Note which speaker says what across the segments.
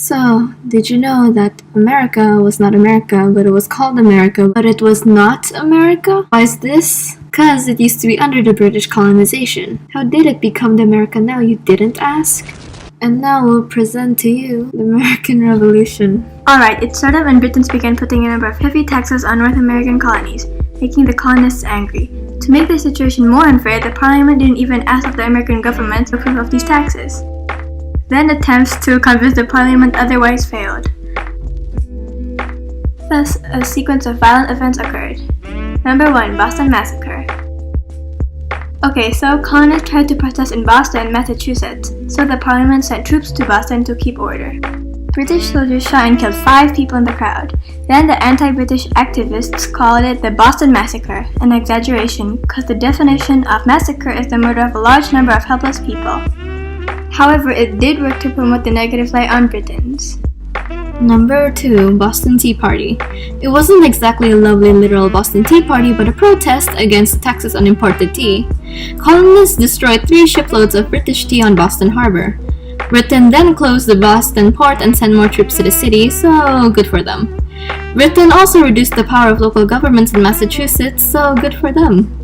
Speaker 1: So, did you know that America was not America, but it was called America, but it was not America? Why is this? Because it used to be under the British colonization. How did it become the America now, you didn't ask? And now we'll present to you the American Revolution.
Speaker 2: Alright, it started when Britons began putting a number of heavy taxes on North American colonies, making the colonists angry. To make the situation more unfair, the Parliament didn't even ask the American government to approve of these taxes. Then attempts to convince the Parliament otherwise failed. Thus, a sequence of violent events occurred. Number 1. Boston Massacre. Okay, so colonists tried to protest in Boston, Massachusetts, so the Parliament sent troops to Boston to keep order. British soldiers shot and killed 5 people in the crowd. Then the anti-British activists called it the Boston Massacre, an exaggeration, because the definition of massacre is the murder of a large number of helpless people. However, it did work to promote the negative light on Britons.
Speaker 1: Number 2. Boston Tea Party. It wasn't exactly a lovely literal Boston Tea Party, but a protest against taxes on imported tea. Colonists destroyed 3 shiploads of British tea on Boston Harbor. Britain then closed the Boston port and sent more troops to the city, so good for them. Britain also reduced the power of local governments in Massachusetts, so good for them.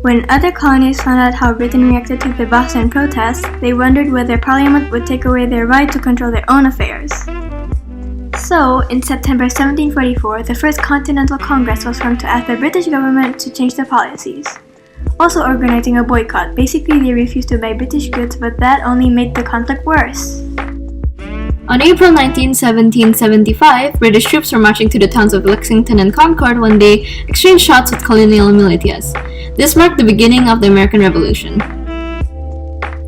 Speaker 2: When other colonies found out how Britain reacted to the Boston protests, they wondered whether Parliament would take away their right to control their own affairs. So, in September 1744, the First Continental Congress was formed to ask the British government to change their policies. Also organizing a boycott. Basically, they refused to buy British goods, but that only made the conflict worse.
Speaker 1: On April 19, 1775, British troops were marching to the towns of Lexington and Concord when they exchanged shots with colonial militias. This marked the beginning of the American Revolution.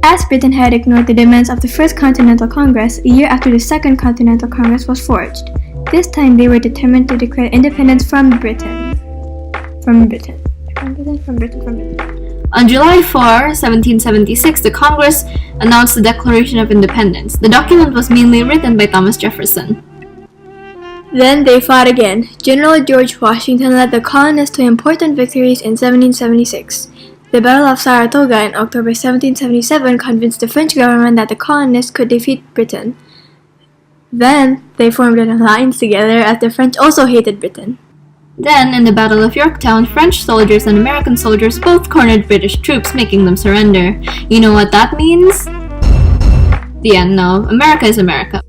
Speaker 2: As Britain had ignored the demands of the First Continental Congress, a year after the Second Continental Congress was forged. This time they were determined to declare independence from Britain.
Speaker 1: On July 4, 1776, the Congress announced the Declaration of Independence. The document was mainly written by Thomas Jefferson.
Speaker 2: Then they fought again. General George Washington led the colonists to important victories in 1776. The Battle of Saratoga in October 1777 convinced the French government that the colonists could defeat Britain. Then they formed an alliance together as the French also hated Britain.
Speaker 1: Then, in the Battle of Yorktown, French soldiers and American soldiers both cornered British troops, making them surrender. You know what that means? The end. No, America is America.